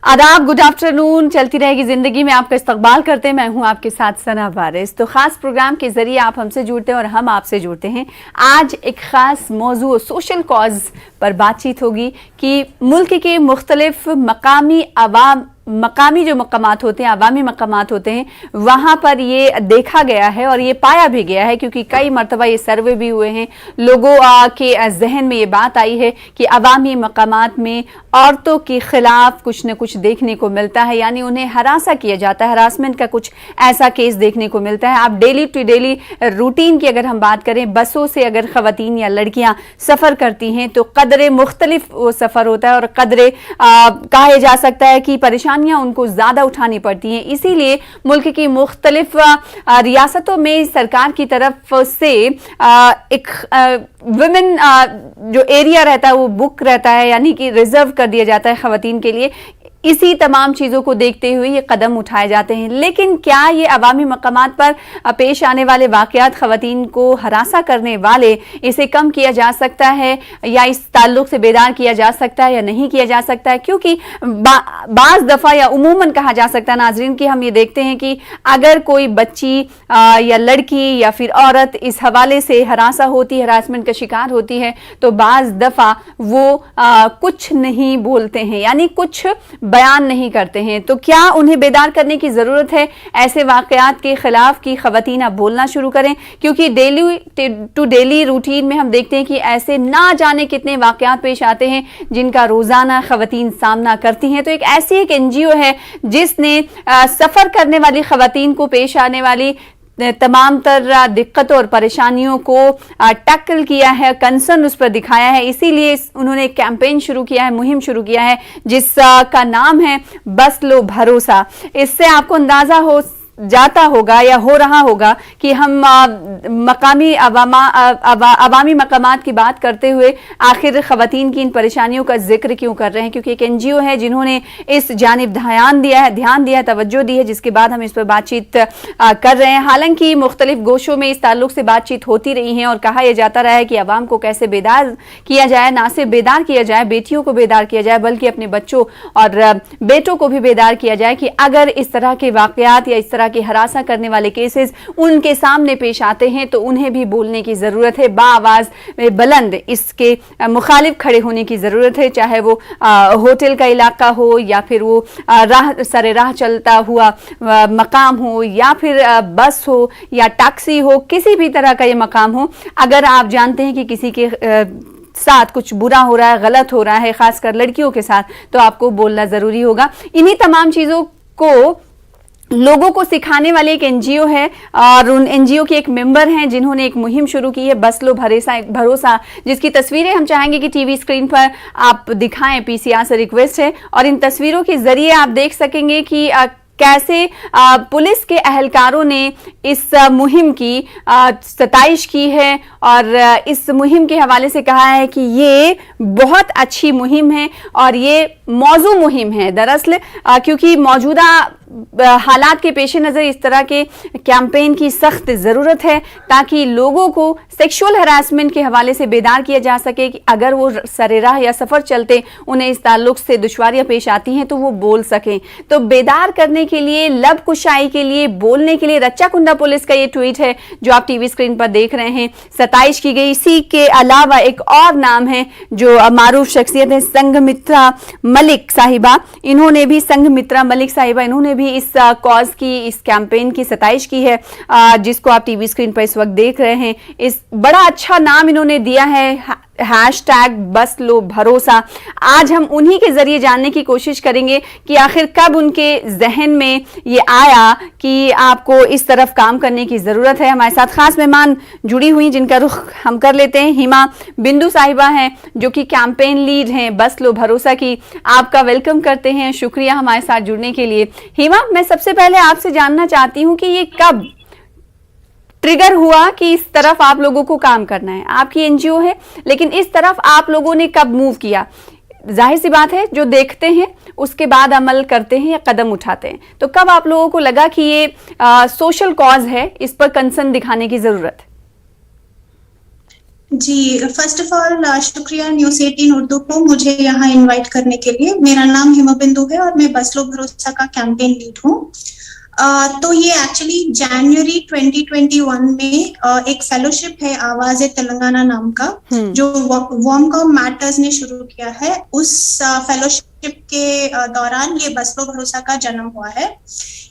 आदाब, good afternoon. चलती रहेगी जिंदगी में आपका इस्तकबाल करते हैं। मैं हूं आपके साथ सना वारिस। तो खास प्रोग्राम के जरिए आप हमसे जुड़ते हैं और हम आपसे जुड़ते हैं। आज एक खास मौजू सोशल कॉज पर बातचीत होगी कि मुल्क के मुख्तलिफ मकामी जो मकामात होते हैं, अवामी मकामात होते हैं, वहाँ पर ये देखा गया है और ये पाया भी गया है, क्योंकि कई मरतबा ये सर्वे भी हुए हैं। लोगों के जहन में ये बात आई है कि अवामी मकामात में औरतों के खिलाफ कुछ न कुछ देखने को मिलता है, यानी उन्हें हरासा किया जाता है, हरासमेंट का कुछ ऐसा केस देखने को मिलता है। आप डेली टू डेली रूटीन की अगर हम बात करें, बसों से अगर खवातीन या लड़कियां सफ़र करती हैं तो कदरे मुख्तलिफ वो सफ़र होता है और कदरे कहा जा सकता है कि परेशानियां उनको ज़्यादा उठानी पड़ती हैं। इसीलिए मुल्क की मुख्तलिफ रियासतों में सरकार की तरफ से एक वुमेन जो एरिया रहता है वो बुक रहता है, यानी कि रिजर्व कर दिया जाता है खवातीन के लिए। इसी तमाम चीज़ों को देखते हुए ये कदम उठाए जाते हैं। लेकिन क्या ये अवामी मकामात पर पेश आने वाले वाक़यात, खवातीन को हरासा करने वाले, इसे कम किया जा सकता है या इस ताल्लुक से बेदार किया जा सकता है या नहीं किया जा सकता है? क्योंकि बाज़ दफ़ा या उमूमन कहा जा सकता है नाज़रीन कि हम ये देखते हैं कि अगर कोई बच्ची या लड़की या फिर औरत इस हवाले से हरासा होती है, हरासमेंट का शिकार होती है, तो बाज़ दफ़ा वो कुछ नहीं बोलते हैं, यानी कुछ बयान नहीं करते हैं। तो क्या उन्हें बेदार करने की ज़रूरत है? ऐसे वाक़यात के ख़िलाफ़ की ख़वातीन अब बोलना शुरू करें, क्योंकि डेली टू डेली रूटीन में हम देखते हैं कि ऐसे ना जाने कितने वाक़यात पेश आते हैं जिनका रोज़ाना ख़वातीन सामना करती हैं। तो एक NGO है जिसने सफ़र करने वाली ख़वातीन को पेश आने वाली तमाम तर दिक्कतों और परेशानियों को टैकल किया है, कंसर्न उस पर दिखाया है। इसीलिए उन्होंने एक कैंपेन शुरू किया है, मुहिम शुरू किया है, जिसका नाम है बस लो भरोसा। इससे आपको अंदाज़ा हो जाता होगा या हो रहा होगा कि हम मकामी अवामी मकामात की बात करते हुए आखिर खवातीन की इन परेशानियों का जिक्र क्यों कर रहे हैं, क्योंकि एक NGO है जिन्होंने इस जानिब ध्यान दिया है, तवज्जो दी है, जिसके बाद हम इस पर बातचीत कर रहे हैं। हालांकि मुख्तलिफ गोशों में इस ताल्लुक से बातचीत होती रही है और कहा यह जाता रहा है कि अवाम को कैसे बेदार किया जाए, ना सिर्फ बेदार किया जाए, बेटियों को बेदार किया जाए, बल्कि अपने बच्चों और बेटों को भी बेदार किया जाए कि अगर इस तरह के वाक़यात या इस तरह के हरासा करने वाले केसेस उनके सामने पेश आते हैं तो उन्हें भी बोलने की ज़रूरत है, बाआवाज़ बुलंद इसके मुखालिफ खड़े होने की ज़रूरत है। चाहे वो होटल का इलाका हो या फिर वो सरे राह चलता हुआ मकाम हो या फिर बस हो या टैक्सी हो, किसी भी तरह का ये मकाम हो, अगर आप जानते हैं कि किसी के साथ कुछ बुरा हो रहा है, गलत हो रहा है, खासकर लड़कियों के साथ, तो आपको बोलना ज़रूरी होगा। इन्हीं तमाम चीज़ों को लोगों को सिखाने वाले एक NGO है और उन NGO के एक मेंबर हैं जिन्होंने एक मुहिम शुरू की है, बस लो भरोसा, जिसकी तस्वीरें हम चाहेंगे कि टीवी स्क्रीन पर आप दिखाएं। PCR से रिक्वेस्ट है और इन तस्वीरों के जरिए आप देख सकेंगे कि कैसे पुलिस के अहलकारों ने इस मुहिम की सताइश की है और इस मुहिम के हवाले से कहा है कि ये बहुत अच्छी मुहिम है और ये मौजू मुहिम है दरअसल, क्योंकि मौजूदा हालात के पेश नज़र इस तरह के कैंपेन की सख्त ज़रूरत है ताकि लोगों को सेक्सुअल हरासमेंट के हवाले से बेदार किया जा सके कि अगर वो सरेराह या सफ़र चलते उन्हें इस ताल्लुक से दुश्वारियाँ पेश आती हैं तो वो बोल सकें। तो बेदार करने के लिए, लब कुशाई के लिए, बोलने के लिए रच्चा कुंडा पुलिस का ये ट्वीट है जो आप टीवी स्क्रीन पर देख रहे हैं, सताइश की गई। इसी के अलावा एक और नाम है जो मारूफ शख्सियत है, संघमित्रा मलिक साहिबा, इन्होंने भी इस कॉज की, इस कैंपेन की सताइश की है, जिसको आप टीवी स्क्रीन पर इस वक्त देख रहे हैं। इस बड़ा अच्छा नाम इन्होंने दिया है, बस लो भरोसा। आज हम उन्हीं के जरिए जानने की कोशिश करेंगे कि आखिर कब उनके जहन में ये आया कि आपको इस तरफ काम करने की ज़रूरत है। हमारे साथ खास मेहमान जुड़ी हुई जिनका रुख हम कर लेते हैं। हिमा बिंदु साहिबा हैं जो कि कैंपेन लीड हैं बस लो भरोसा की। आपका वेलकम करते हैं, शुक्रिया हमारे साथ जुड़ने के लिए। हिमा, मैं सबसे पहले आपसे जानना चाहती हूँ कि ये कब ट्रिगर हुआ कि इस तरफ आप लोगों को काम करना है? आपकी NGO है, लेकिन इस तरफ आप लोगों ने कब मूव किया? जाहिर सी बात है, जो देखते हैं उसके बाद अमल करते हैं या कदम उठाते हैं, तो कब आप लोगों को लगा कि ये सोशल कॉज है, इस पर कंसर्न दिखाने की जरूरत है? जी, फर्स्ट ऑफ ऑल शुक्रिया न्यूज़ 18 उर्दू को मुझे यहाँ इनवाइट करने के लिए। मेरा नाम हिमबिंदु है और मैं बस लो भरोसा का कैंपेन लीड हूँ। तो ये एक्चुअली जनवरी 2021 में एक फेलोशिप है आवाज़ तेलंगाना नाम का, जो वॉमकॉम मैटर्स ने शुरू किया है। उस फेलोशिप के दौरान ये बस लो भरोसा का जन्म हुआ है।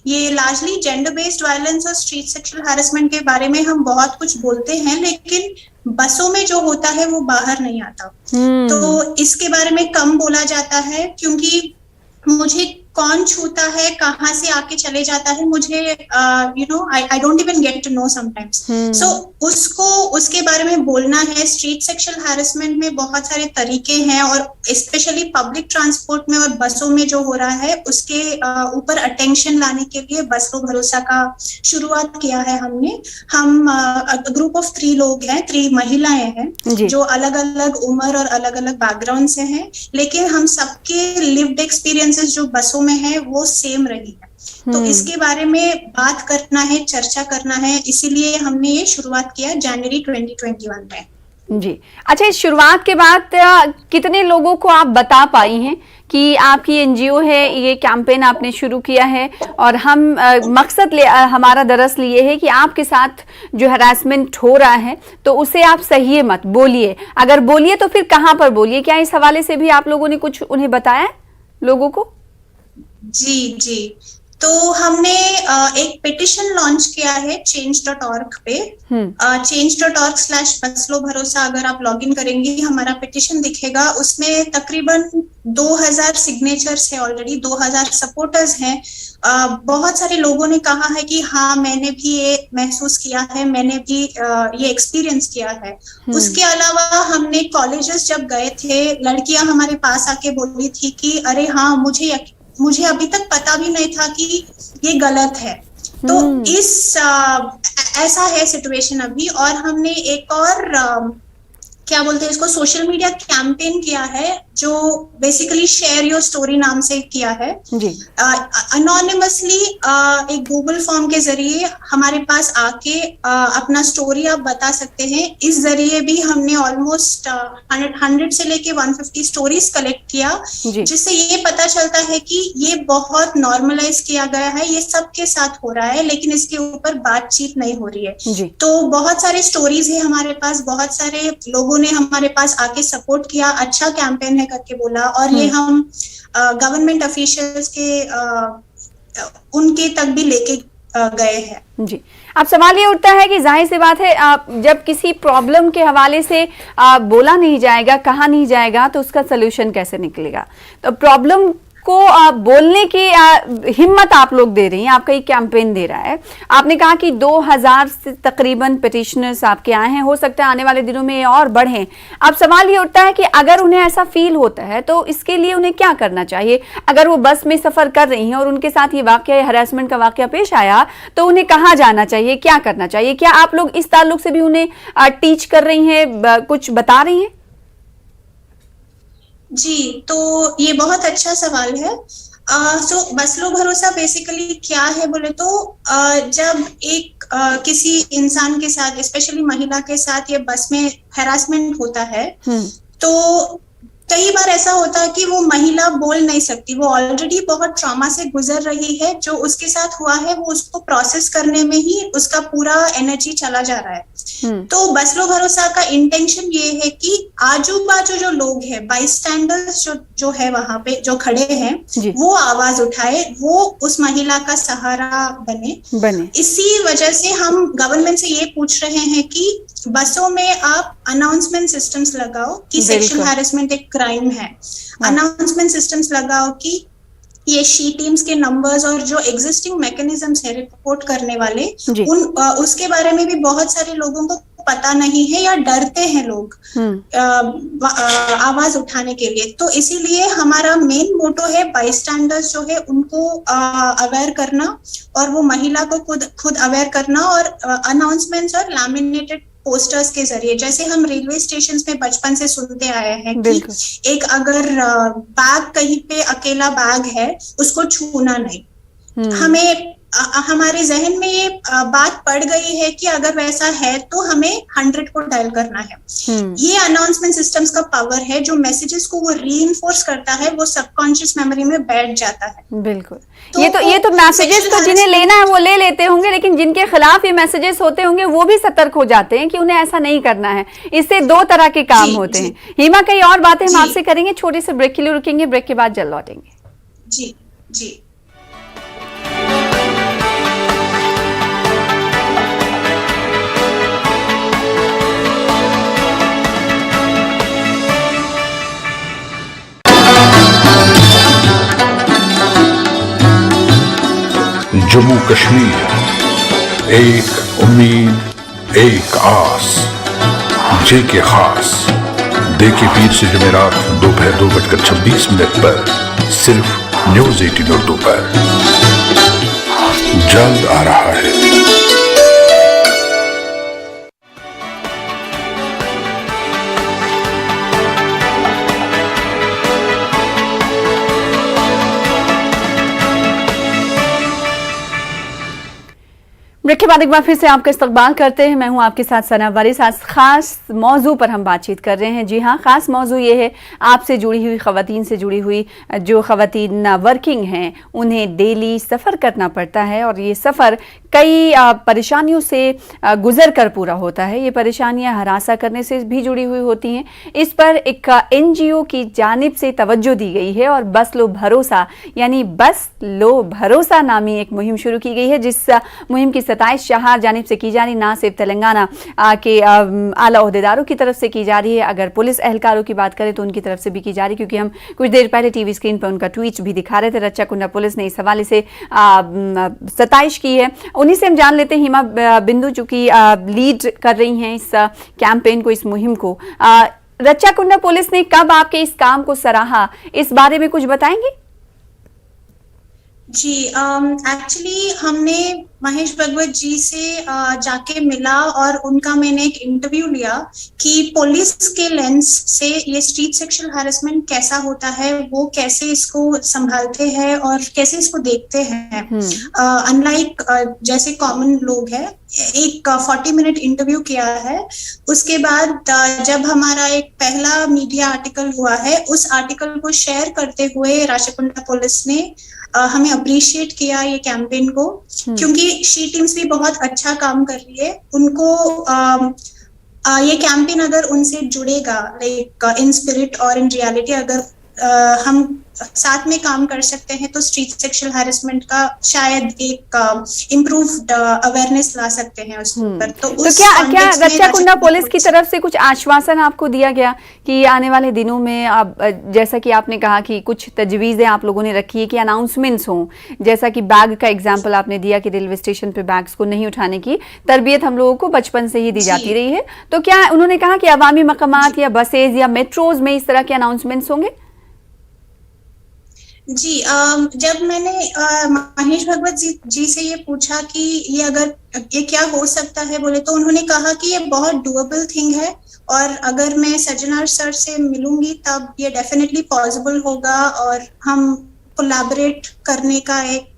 ये लार्जली जेंडर बेस्ड वायलेंस और स्ट्रीट सेक्सुअल हैरेसमेंट के बारे में हम बहुत कुछ बोलते हैं, लेकिन बसों में जो होता है वो बाहर नहीं आता। तो इसके बारे में कम बोला जाता है, क्योंकि मुझे कौन छूता है, कहाँ से आके चले जाता है, मुझे I don't even get to know sometimes. So उसको उसके बारे में बोलना है। स्ट्रीट सेक्सुअल हैरेसमेंट में बहुत सारे तरीके हैं और स्पेशली पब्लिक ट्रांसपोर्ट में और बसों में जो हो रहा है उसके ऊपर अटेंशन लाने के लिए बस लो भरोसा का शुरुआत किया है हमने। हम ग्रुप ऑफ 3 लोग हैं, 3 महिलाएं हैं जो अलग अलग उम्र और अलग अलग बैकग्राउंड से हैं, लेकिन हम सबके लिव्ड एक्सपीरियंसेस जो बसों में है वो सेम रही है। तो इसके बारे में बात करना है, चर्चा करना है, इसीलिए हमने ये शुरुआत किया जनवरी 2021 में। जी, अच्छा, इस शुरुआत के बाद कितने लोगों को आप बता पाई हैं कि आपकी एनजीओ है, ये कैंपेन आपने शुरू किया है? और हम मकसद हमारा दरअसल ये है कि आपके साथ जो हरासमेंट हो रहा है तो उसे आप सहिए मत, बोलिए। अगर बोलिए तो फिर कहाँ पर बोलिए? क्या इस हवाले से भी आप लोगों ने कुछ उन्हें बताया लोगों को? जी, तो हमने एक पिटिशन लॉन्च किया है change.org पे। change.org/बसलो भरोसा अगर आप लॉगिन करेंगे हमारा पिटिशन दिखेगा। उसमें तकरीबन 2000 सिग्नेचर्स है, ऑलरेडी 2000 सपोर्टर्स हैं। बहुत सारे लोगों ने कहा है कि हाँ, मैंने भी ये महसूस किया है, मैंने भी ये एक्सपीरियंस किया है। उसके अलावा हमने कॉलेजेस जब गए थे, लड़कियां हमारे पास आके बोली थी कि अरे हाँ, मुझे अभी तक पता भी नहीं था कि ये गलत है। तो ऐसा है सिचुएशन अभी। और हमने एक और क्या बोलते हैं इसको, सोशल मीडिया कैंपेन किया है जो बेसिकली शेयर योर स्टोरी नाम से किया है। अनोनिमसली एक गूगल फॉर्म के जरिए हमारे पास आके अपना स्टोरी आप बता सकते हैं। इस जरिए भी हमने ऑलमोस्ट 100 से लेके 150 स्टोरीज कलेक्ट किया, जिससे ये पता चलता है कि ये बहुत नॉर्मलाइज किया गया है, ये सबके साथ हो रहा है, लेकिन इसके ऊपर बातचीत नहीं हो रही है। तो बहुत सारे स्टोरीज है हमारे पास, बहुत सारे लोगों ने हमारे पास आके सपोर्ट किया, अच्छा कैंपेन है करके बोला। और ये हम गवर्नमेंट ऑफिशियल्स के उनके तक भी लेके गए हैं। जी, अब सवाल ये उठता है कि जाहिर सी बात है, जब किसी प्रॉब्लम के हवाले से बोला नहीं जाएगा, कहा नहीं जाएगा, तो उसका सलूशन कैसे निकलेगा? तो प्रॉब्लम को बोलने की हिम्मत आप लोग दे रही हैं, आपका एक कैंपेन दे रहा है। आपने कहा कि 2000 से तकरीबन पिटिशनर्स आपके आए हैं, हो सकता है आने वाले दिनों में और बढ़ें। अब सवाल ये उठता है कि अगर उन्हें ऐसा फील होता है तो इसके लिए उन्हें क्या करना चाहिए? अगर वो बस में सफर कर रही हैं और उनके साथ ये वाकया, हरासमेंट का वाकया पेश आया, तो उन्हें कहाँ जाना चाहिए, क्या करना चाहिए? क्या आप लोग इस ताल्लुक से भी उन्हें टीच कर रही हैं, कुछ बता रही हैं? जी, तो ये बहुत अच्छा सवाल है। बस लो भरोसा बेसिकली क्या है बोले तो, जब एक किसी इंसान के साथ, स्पेशली महिला के साथ, ये बस में हैरासमेंट होता है, तो कई बार ऐसा होता है कि वो महिला बोल नहीं सकती, वो ऑलरेडी बहुत ट्रॉमा से गुजर रही है। जो उसके साथ हुआ है वो उसको प्रोसेस करने में ही उसका पूरा एनर्जी चला जा रहा है। तो बस लो भरोसा का इंटेंशन ये है कि आजू बाजू जो लोग हैं, बाईस्टैंडर्स जो है वहां पे जो खड़े हैं, वो आवाज उठाए, वो उस महिला का सहारा बने। इसी वजह से हम गवर्नमेंट से ये पूछ रहे हैं कि बसों में आप अनाउंसमेंट सिस्टम्स लगाओ कि सेक्सुअल हैरेसमेंट एक क्राइम है। अनाउंसमेंट सिस्टम्स लगाओ कि ये शी टीम्स के नंबर्स और जो एग्जिस्टिंग मैकेनिज्म्स है रिपोर्ट करने वाले, उसके बारे में भी बहुत सारे लोगों को पता नहीं है या डरते हैं लोग आवाज उठाने के लिए। तो इसीलिए हमारा मेन मोटो है बाईस्टैंडर्स जो है उनको अवेयर करना, और वो महिला को खुद अवेयर करना, और अनाउंसमेंट्स और लैमिनेटेड पोस्टर्स के जरिए, जैसे हम रेलवे स्टेशन में बचपन से सुनते आए हैं कि एक अगर बैग कहीं पे अकेला बैग है उसको छूना नहीं। हमें हमारे जहन में ये बात पड़ गई है कि अगर वैसा है तो हमें 100 को डायल करना है। ये अनाउंसमेंट सिस्टम्स का पावर है, जो मैसेजेस को वो रीइंफोर्स करता है, वो सबकॉन्शियस मेमोरी में बैठ जाता है। बिल्कुल। ये तो मैसेजेस तो जिन्हें लेना है वो ले लेते होंगे, लेकिन जिनके खिलाफ ये मैसेजेस होते होंगे वो भी सतर्क हो जाते हैं कि उन्हें ऐसा नहीं करना है। इससे दो तरह के काम होते हैं। हिमा, कई और बातें हम आपसे करेंगे, छोटे से ब्रेक के लिए रुकेंगे, ब्रेक के बाद जल्द लौटेंगे। जी जी। जम्मू कश्मीर, एक उम्मीद, एक आस, जे के खास। देखिए पीर से जुमेरात दोपहर 2:26 पर सिर्फ न्यूज़ 18 उर्दू पर। जल्द आ रहा है। ब्रेक के बाद एक बार फिर से आपका इस्तकबाल करते हैं। मैं हूं आपके साथ सना वारिस। आज खास मौजू पर हम बातचीत कर रहे हैं। जी हाँ, खास मौजू ये है आपसे जुड़ी हुई, ख़वातीन से जुड़ी हुई। जो ख़वातीन वर्किंग हैं उन्हें डेली सफ़र करना पड़ता है और ये सफ़र कई परेशानियों से गुजर कर पूरा होता है। ये परेशानियां हरासा करने से भी जुड़ी हुई होती हैं। इस पर एक NGO की जानिब से तवज्जो दी गई है और बस लो भरोसा यानी बस लो भरोसा नामी एक मुहिम शुरू की गई है, जिस मुहिम की 27 शहर जानिब से की जा रही, ना सिर्फ तेलंगाना के आला ओहदेदारों की तरफ से की जा रही है, अगर पुलिस एहलकारों की बात करें तो उनकी तरफ से भी की जा रही है। क्योंकि हम कुछ देर पहले टीवी स्क्रीन पर उनका ट्वीट भी दिखा रहे थे। रच्चाकुंडा पुलिस ने इस हवाले से सताइश की है। उन्हीं से हम जान लेते हैं, हिमा बिंदु चूंकि लीड कर रही हैं इस कैंपेन को, इस मुहिम को, रच्चाकुंडा पुलिस ने कब आपके इस काम को सराहा, इस बारे में कुछ बताएंगे? जी, एक्चुअली हमने महेश भगवत जी से जाके मिला और उनका मैंने एक इंटरव्यू लिया कि पुलिस के लेंस से ये स्ट्रीट सेक्सुअल हैरेसमेंट कैसा होता है, वो कैसे इसको संभालते हैं और कैसे इसको देखते हैं। अनलाइक जैसे कॉमन लोग हैं, एक 40 मिनट इंटरव्यू किया है। उसके बाद जब हमारा एक पहला मीडिया आर्टिकल हुआ है, उस आर्टिकल को शेयर करते हुए राचकुंडा पुलिस ने हमें अप्रिशिएट किया ये कैंपेन को, क्योंकि शी टीम्स भी बहुत अच्छा काम कर रही है। उनको ये कैंपेन अगर उनसे जुड़ेगा, लाइक इन स्पिरिट और इन रियलिटी, अगर हम साथ में काम कर सकते हैं तो स्ट्रीट सेक्सुअल हैरेसमेंट का शायद एक इम्प्रूव्ड अवेयरनेस ला सकते हैं उस पर। तो क्या रच्चाकुंडा पुलिस की तरफ से कुछ आश्वासन आपको दिया गया कि आने वाले दिनों में आप, जैसा कि आपने कहा कि कुछ तजवीज़ें आप लोगों ने रखी है कि अनाउंसमेंट्स हों, जैसा कि बैग का एग्जाम्पल आपने दिया कि रेलवे स्टेशन पे बैग्स को नहीं उठाने की तरबियत हम लोगों को बचपन से ही दी जाती रही है, तो क्या उन्होंने कहा कि अवामी मकामात या बसेज या मेट्रोज में इस तरह के अनाउंसमेंट्स होंगे? जी, जब मैंने महेश भगवत जी से ये पूछा कि ये अगर ये क्या हो सकता है बोले, तो उन्होंने कहा कि ये बहुत डूएबल थिंग है और अगर मैं सज्जनार सर से मिलूंगी तब ये डेफिनेटली पॉसिबल होगा और हम कोलैबोरेट करने का एक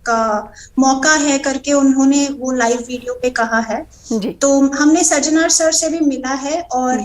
मौका है करके उन्होंने वो लाइव वीडियो पे कहा है। तो हमने सज्जनार सर से भी मिला है और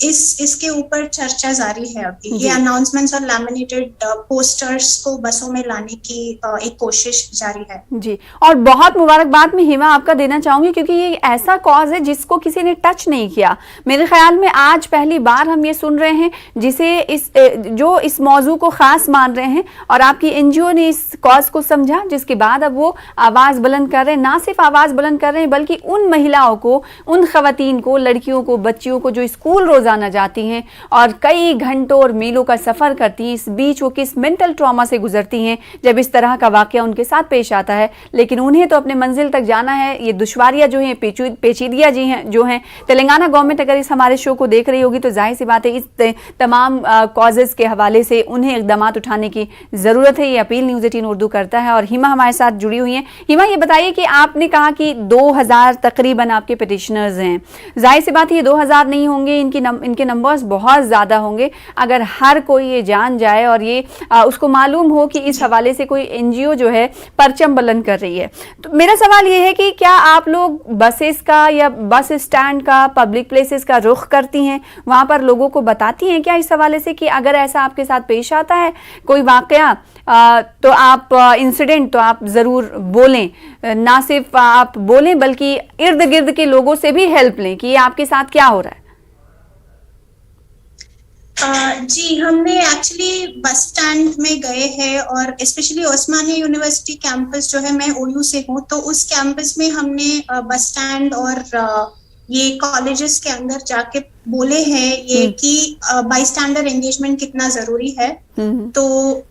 इसके ऊपर चर्चा जारी है अभी। ये अनाउंसमेंट्स और लैमिनेटेड पोस्टर्स को बसों में लाने की एक कोशिश जारी है। जी, और बहुत मुबारकबाद में हिमा आपका देना चाहूंगी, क्योंकि ये ऐसा कॉज है जिसको किसी ने टच नहीं किया। मेरे ख्याल में आज पहली बार हम ये सुन रहे हैं जिसे जो इस मौजू को खास मान रहे हैं, और आपकी NGO ने इस कॉज को समझा, जिसके बाद अब वो आवाज बुलंद कर रहे हैं। ना सिर्फ आवाज बुलंद कर रहे हैं बल्कि उन महिलाओं को, उन खवातीन को, लड़कियों को, बच्चियों को जो स्कूल रोजाना जाती हैं और कई घंटों और मीलों का सफर करती हैं, इस बीच वो किस मेंटल ट्रॉमा से गुजरती हैं जब इस तरह का वाकया उनके साथ पेश आता है। लेकिन उन्हें तो अपने मंजिल तक जाना है। ये दुश्वारियां जो हैं, पेचीदियां जी हैं जो हैं, तेलंगाना गवर्नमेंट अगर इस हमारे शो को देख रही होगी तो जाहिर सी बात है इस तमाम कॉजेज के हवाले से उन्हें इकदाम उठाने की जरूरत है। ये अपील न्यूज़ 18 उर्दू उर्दू करता है और हिमा हमारे साथ जुड़ी हुई हैं। हिमा, ये बताइए कि आपने कहा कि 2000 तकरीबन आपके पिटिशनर्स हैं। जाहिर सी बात है ये 2000 नहीं होंगे, इनके नंबर्स बहुत ज़्यादा होंगे। अगर हर कोई ये जान जाए और ये उसको मालूम हो कि इस हवाले से कोई NGO जो है परचम बुलंद कर रही है, तो मेरा सवाल ये है कि क्या आप लोग बसेस का या बस स्टैंड का, पब्लिक प्लेसेस का रुख करती हैं, वहाँ पर लोगों को बताती हैं क्या इस हवाले से कि अगर ऐसा आपके साथ पेश आता है कोई वाकया तो आप इंसिडेंट, तो आप ज़रूर बोलें, ना सिर्फ आप बोलें बल्कि इर्द गिर्द के लोगों से भी हेल्प लें कि ये आपके साथ क्या हो रहा है? जी, हमने एक्चुअली बस स्टैंड में गए हैं और स्पेशली ओस्मानिया यूनिवर्सिटी कैंपस जो है, मैं OU से हूँ, तो उस कैंपस में हमने बस स्टैंड और ये कॉलेजेस के अंदर जाके बोले हैं ये कि बाईस्टैंडर एंगेजमेंट कितना जरूरी है। तो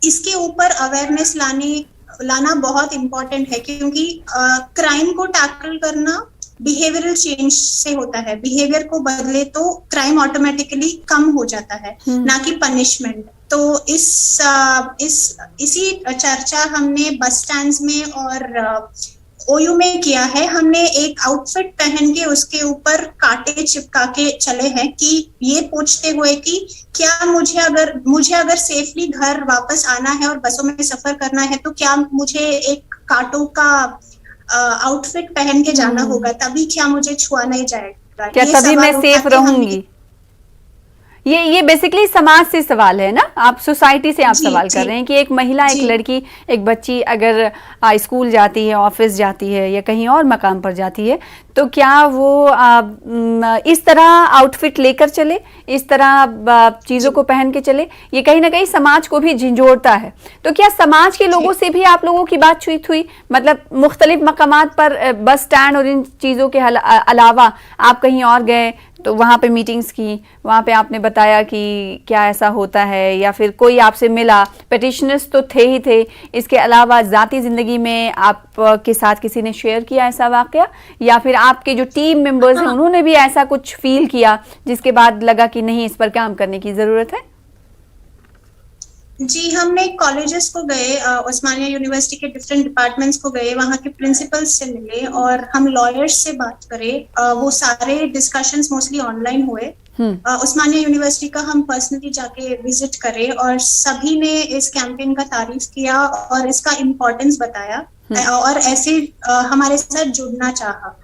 इसके ऊपर अवेयरनेस लाना बहुत इम्पोर्टेंट है, क्योंकि क्राइम को टैकल करना बिहेवियरल चेंज से होता है। बिहेवियर को बदले तो क्राइम ऑटोमेटिकली कम हो जाता है, ना कि पनिशमेंट। तो इसी चर्चा हमने बस स्टैंड्स में और OU में किया है। हमने एक आउटफिट पहन के उसके ऊपर कांटे चिपका के चले हैं कि ये पूछते हुए कि क्या मुझे अगर सेफली घर वापस आना है और बसों में सफर करना है तो क्या मुझे एक कांटों का आउटफिट पहन के जाना होगा, तभी क्या मुझे छुआ नहीं जाएगा, क्या तभी मैं सेफ रहूंगी? ये बेसिकली समाज से सवाल है ना, आप सोसाइटी से आप सवाल कर रहे हैं कि एक महिला, एक लड़की, एक बच्ची अगर स्कूल जाती है, ऑफिस जाती है या कहीं और मकाम पर जाती है, तो क्या वो इस तरह आउटफिट लेकर चले, इस तरह चीज़ों को पहन के चले? ये कहीं ना कहीं समाज को भी झिंझोड़ता है। तो क्या समाज के लोगों से भी आप लोगों की बातचीत हुई? मतलब मुख्तलिफ मकामात पर बस स्टैंड और इन चीज़ों के अलावा आप कहीं और गए तो वहाँ पे मीटिंग्स की, वहाँ पे आपने बताया कि क्या ऐसा होता है, या फिर कोई आपसे मिला? पिटिशनर्स तो थे ही थे, इसके अलावा ज़ाती ज़िंदगी में आपके साथ किसी ने शेयर किया ऐसा वाक़या, या फिर आपके जो टीम मेंबर्स हैं उन्होंने भी ऐसा कुछ फील किया जिसके बाद लगा कि नहीं, इस पर काम करने की ज़रूरत है? जी, हमने कॉलेजेस को गए, ओस्मानिया यूनिवर्सिटी के डिफरेंट डिपार्टमेंट्स को गए, वहाँ के प्रिंसिपल्स से मिले और हम लॉयर्स से बात करें। वो सारे डिस्कशंस मोस्टली ऑनलाइन हुए। ओस्मानिया यूनिवर्सिटी का हम पर्सनली जाके विजिट करे और सभी ने इस कैंपेन का तारीफ किया और इसका इम्पोर्टेंस बताया और ऐसे हमारे साथ जुड़ना चाहा।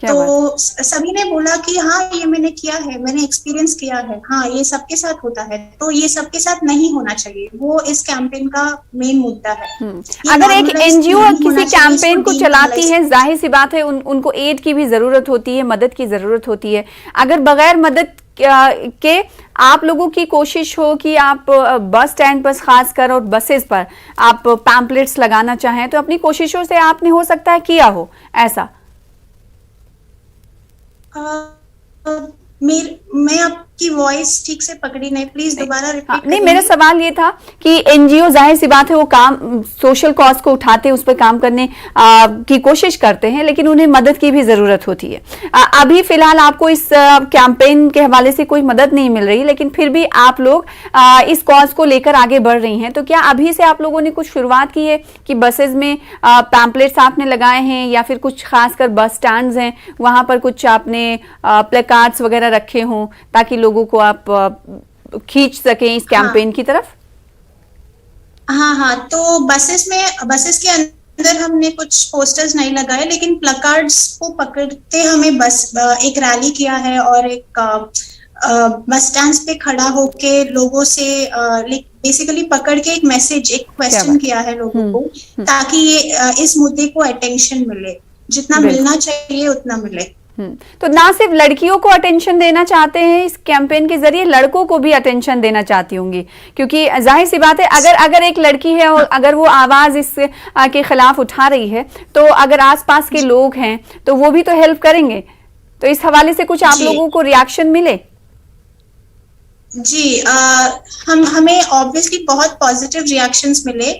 तो सभी ने बोला कि हाँ, ये मैंने किया है, मैंने एक्सपीरियंस किया है, हाँ ये सबके साथ होता है, तो ये सबके साथ नहीं होना चाहिए, वो इस कैंपेन का मेन मुद्दा है। अगर एक NGO किसी कैंपेन को चलाती है, जाहिर सी बात है उनको एड की भी जरूरत होती है, मदद की जरूरत होती है। अगर बगैर मदद के आप लोगों की कोशिश हो कि आप बस स्टैंड पर खासकर और बसेस पर आप पैम्पलेट्स लगाना चाहें, तो अपनी कोशिशों से आपने हो सकता है किया हो ऐसा? मैं आपकी वॉइस ठीक से पकड़ी नहीं, प्लीज दोबारा रिपीट। नहीं, मेरा सवाल ये था कि NGO जाहिर सी बात है वो काम, सोशल कॉज को उठाते हैं, उस पर काम करने की कोशिश करते हैं, लेकिन उन्हें मदद की भी जरूरत होती है। अभी फिलहाल आपको इस कैंपेन के हवाले से कोई मदद नहीं मिल रही, लेकिन फिर भी आप लोग इस कॉज को लेकर आगे बढ़ रही हैं। तो क्या अभी से आप लोगों ने कुछ शुरुआत की है कि बसेज में पैम्पलेट्स आपने लगाए हैं, या फिर कुछ खासकर बस स्टैंड्स हैं वहां पर कुछ आपने प्लेकार्ड्स वगैरह रखे हों ताकि लोगों को आप खींच सकें इस कैंपेन की तरफ? हाँ, तो बसेस के अंदर हमने कुछ पोस्टर्स नहीं लगाए, लेकिन प्लकार्ड्स को पकड़ते हमें बस एक रैली किया है और एक बस स्टैंड पे खड़ा होके लोगों से बेसिकली पकड़ के एक मैसेज, एक क्वेश्चन किया है लोगों को, ताकि ये इस मुद्दे को अटेंशन मिले, जितना मिलना चाहिए उतना मिले। तो ना सिर्फ लड़कियों को अटेंशन देना चाहते हैं इस कैंपेन के जरिए, लड़कों को भी अटेंशन देना चाहती होंगी, क्योंकि जाहिर सी बात है अगर एक लड़की है और अगर वो आवाज इस के खिलाफ उठा रही है, तो अगर आसपास के लोग हैं तो वो भी तो हेल्प करेंगे। तो इस हवाले से कुछ आप लोगों को रिएक्शन मिले? जी, हमें ऑब्वियसली बहुत पॉजिटिव रिएक्शंस मिले।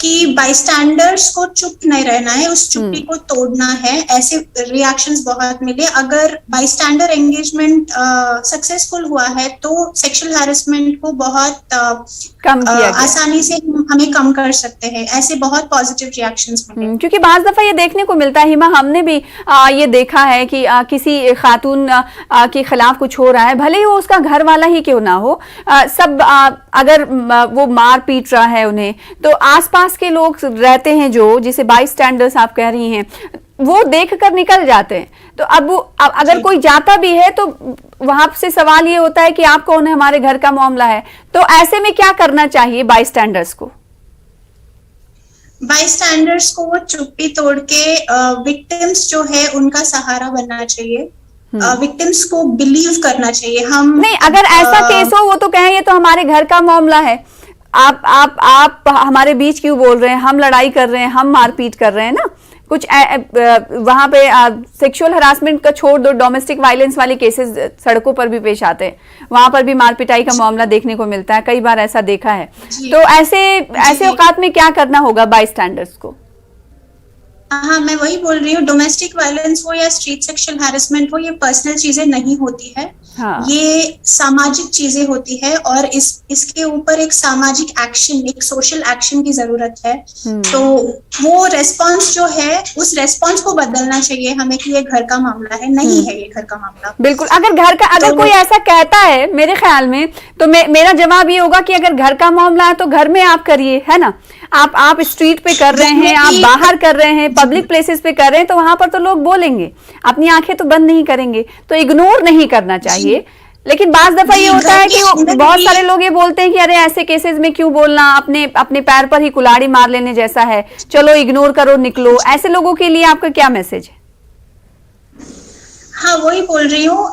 कि बाईस्टैंडर्स को चुप नहीं रहना है, उस चुप्पी को तोड़ना है। ऐसे रिएक्शंस बहुत मिले। अगर बाईस्टैंडर एंगेजमेंट सक्सेसफुल हुआ है तो सेक्सुअल हैरेसमेंट को बहुत कम किया गया। आसानी से हमें कम कर सकते हैं। ऐसे बहुत पॉजिटिव रिएक्शंस मिले। क्योंकि बाज दफा ये देखने को मिलता है हिमा, हमने भी ये देखा है कि किसी खातून के खिलाफ कुछ हो रहा है, भले ही वो उसका घर वाला ही क्यों ना हो, सब अगर वो मार पीट रहा है उन्हें, तो आसपास के लोग रहते हैं जो जिसे बाईस्टैंडर्स आप कह रही हैं, वो देख कर निकल जाते हैं। तो अब अगर कोई जाता भी है तो वहां से सवाल ये होता है कि आप कौन है, हमारे घर का मामला है। तो ऐसे में क्या करना चाहिए बाईस्टैंडर्स को? बाईस्टैंडर्स को वो चुप्पी तोड़ के विक्टिम्स जो है उनका सहारा बनना चाहिए। विक्टिम्स को बिलीव करना चाहिए। हम नहीं, अगर ऐसा केस हो वो तो कहें ये तो हमारे घर का मामला है, आप हमारे बीच क्यों बोल रहे हैं, हम लड़ाई कर रहे हैं, हम मारपीट कर रहे हैं ना। कुछ वहां पे सेक्सुअल हरासमेंट का छोड़ दो, डोमेस्टिक वायलेंस वाले केसेस सड़कों पर भी पेश आते हैं, वहां पर भी मारपिटाई का मामला देखने को मिलता है, कई बार ऐसा देखा है। तो ऐसे औकात में क्या करना होगा बाईस्टैंडर्स को? हाँ, मैं वही बोल रही हूँ, डोमेस्टिक वायलेंस हो या स्ट्रीट सेक्सुअल हैरेसमेंट हो, ये पर्सनल चीजें नहीं होती है। हाँ। ये सामाजिक चीजें होती है और इसके ऊपर एक सामाजिक एक्शन, एक सोशल एक्शन की जरूरत है। तो वो रेस्पॉन्स जो है, उस रेस्पॉन्स को बदलना चाहिए हमें कि ये घर का मामला है, नहीं है ये घर का मामला। बिल्कुल। अगर कोई ऐसा कहता है मेरे ख्याल में, तो मेरा जवाब ये होगा कि अगर घर का मामला है तो घर में आप करिए, है ना। आप स्ट्रीट पे कर रहे हैं, आप बाहर कर रहे हैं, पब्लिक प्लेसेस पे कर रहे हैं, तो वहां पर तो लोग बोलेंगे, अपनी आंखें तो बंद नहीं करेंगे, तो इग्नोर नहीं करना चाहिए। लेकिन बाज दफा ये होता है कि बहुत सारे लोग ये बोलते हैं कि अरे ऐसे केसेस में क्यों बोलना, अपने पैर पर ही कुल्हाड़ी मार लेने जैसा है, चलो इग्नोर करो, निकलो। ऐसे लोगों के लिए आपका क्या मैसेज है? हाँ, वही बोल रही हूँ,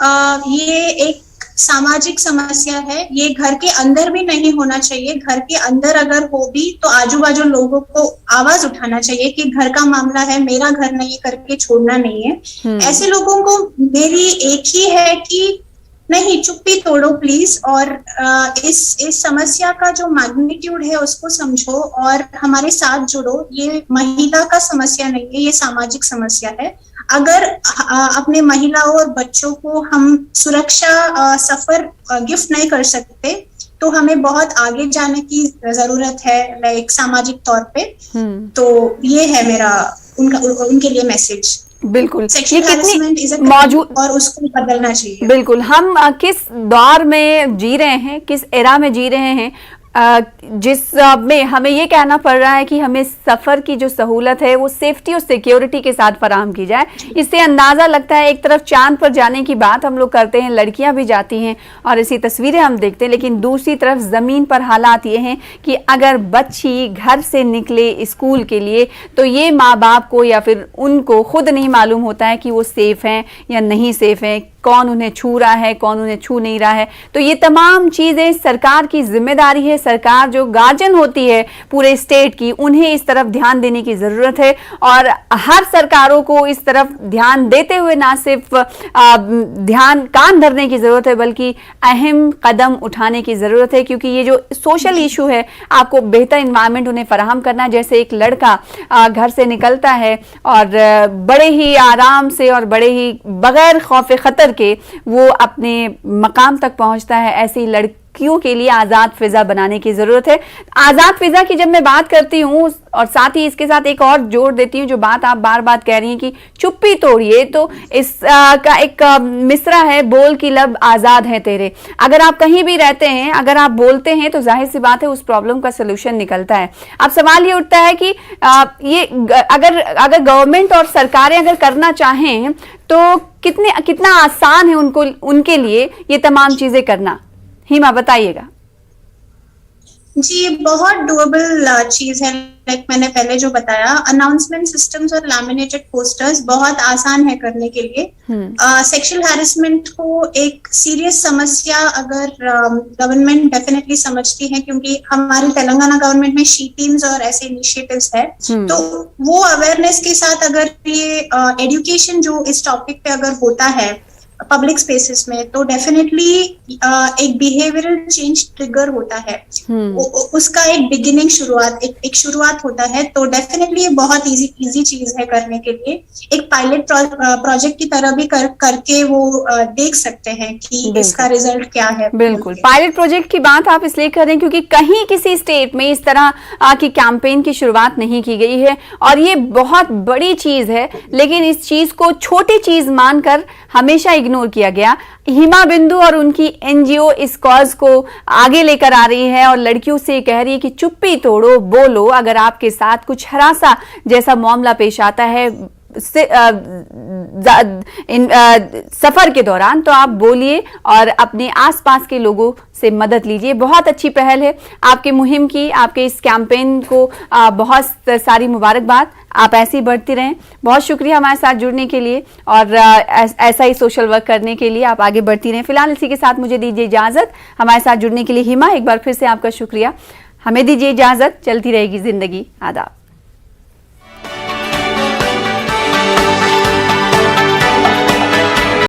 ये एक सामाजिक समस्या है। ये घर के अंदर भी नहीं होना चाहिए। घर के अंदर अगर हो भी तो आजू बाजू लोगों को आवाज उठाना चाहिए कि घर का मामला है, मेरा घर नहीं करके छोड़ना नहीं है। ऐसे लोगों को मेरी एक ही है कि नहीं, चुप्पी तोड़ो प्लीज, और इस समस्या का जो मैग्नीट्यूड है उसको समझो और हमारे साथ जुड़ो। ये महिला का समस्या नहीं है, ये सामाजिक समस्या है। अगर अपने महिलाओं और बच्चों को हम सुरक्षा सफर गिफ्ट नहीं कर सकते तो हमें बहुत आगे जाने की जरूरत है, लाइक सामाजिक तौर पे। तो ये है मेरा उनके लिए मैसेज। बिल्कुल, सेक्सुअल हैरेसमेंट इज मौजूद और उसको बदलना चाहिए। बिल्कुल। हम किस दौर में जी रहे हैं, किस एरा में जी रहे हैं, जिसमें हमें ये कहना पड़ रहा है कि हमें सफ़र की जो सहूलत है वो सेफ्टी और सिक्योरिटी के साथ फराहम की जाए। इससे अंदाज़ा लगता है, एक तरफ चांद पर जाने की बात हम लोग करते हैं, लड़कियां भी जाती हैं और ऐसी तस्वीरें हम देखते हैं, लेकिन दूसरी तरफ ज़मीन पर हालात ये हैं कि अगर बच्ची घर से निकले स्कूल के लिए तो ये माँ बाप को या फिर उनको खुद नहीं मालूम होता है कि वो सेफ़ हैं या नहीं सेफ़ हैं, कौन उन्हें छू रहा है, कौन उन्हें छू नहीं रहा है। तो ये तमाम चीज़ें सरकार की जिम्मेदारी है। सरकार जो गार्जियन होती है पूरे स्टेट की, उन्हें इस तरफ ध्यान देने की ज़रूरत है और हर सरकारों को इस तरफ ध्यान देते हुए ना सिर्फ कान धरने की ज़रूरत है बल्कि अहम कदम उठाने की ज़रूरत है, क्योंकि ये जो सोशल इशू है, आपको बेहतर इन्वायरमेंट उन्हें फराहम करना। जैसे एक लड़का घर से निकलता है और बड़े ही आराम से और बड़े ही बगैर खौफ खतर के वो अपने मकाम तक पहुंचता है, ऐसी लड़कियों के लिए आज़ाद फिजा बनाने की ज़रूरत है। आज़ाद फिजा की जब मैं बात करती हूँ और साथ ही इसके साथ एक और जोड़ देती हूँ, जो बात आप बार बार कह रही हैं कि चुप्पी तोड़िए, तो इसका एक मिसरा है, बोल की लब आज़ाद है तेरे। अगर आप कहीं भी रहते हैं, अगर आप बोलते हैं तो जाहिर सी बात है उस प्रॉब्लम का सलूशन निकलता है। अब सवाल ये उठता है कि ये अगर गवर्नमेंट और सरकारें अगर करना चाहें तो कितना आसान है उनके लिए ये तमाम चीजें करना। हिमा, बताइएगा। जी, बहुत डुएबल चीज है। लाइक मैंने पहले जो बताया, अनाउंसमेंट सिस्टम्स और लैमिनेटेड पोस्टर्स बहुत आसान है करने के लिए। सेक्सुअल हैरेसमेंट को एक सीरियस समस्या अगर गवर्नमेंट डेफिनेटली समझती है, क्योंकि हमारी तेलंगाना गवर्नमेंट में शी टीम्स और ऐसे इनिशिएटिव्स है, तो वो अवेयरनेस के साथ अगर ये एजुकेशन जो इस टॉपिक पे अगर होता है पब्लिक स्पेसेस में, तो डेफिनेटली एक बिहेवियरल चेंज ट्रिगर होता है। उसका एक बिगिनिंग शुरुआत एक शुरुआत होता है। तो डेफिनेटली ये बहुत इजी चीज है करने के लिए। एक पायलट प्रोजेक्ट की तरह भी करके वो देख सकते हैं कि इसका रिजल्ट क्या है। बिल्कुल, पायलट प्रोजेक्ट की बात आप इसलिए कर रहे हैं क्योंकि कहीं किसी स्टेट में इस तरह की कैंपेन की शुरुआत नहीं की गई है और ये बहुत बड़ी चीज है, लेकिन इस चीज को छोटी चीज मानकर हमेशा इग्नोर किया गया। हिमा बिंदु और उनकी एनजीओ इस कॉज को आगे लेकर आ रही है और लड़कियों से कह रही है कि चुप्पी तोड़ो, बोलो। अगर आपके साथ कुछ हरासा जैसा मामला पेश आता है सफर के दौरान, तो आप बोलिए और अपने आसपास के लोगों से मदद लीजिए। बहुत अच्छी पहल है आपके मुहिम की, आपके इस कैंपेन को बहुत सारी मुबारकबाद। आप ऐसे ही बढ़ती रहें। बहुत शुक्रिया हमारे साथ जुड़ने के लिए और ऐसा ही सोशल वर्क करने के लिए आप आगे बढ़ती रहें। फिलहाल इसी के साथ मुझे दीजिए इजाजत। हमारे साथ जुड़ने के लिए हिमा, एक बार फिर से आपका शुक्रिया। हमें दीजिए इजाजत। चलती रहेगी जिंदगी। आदाब।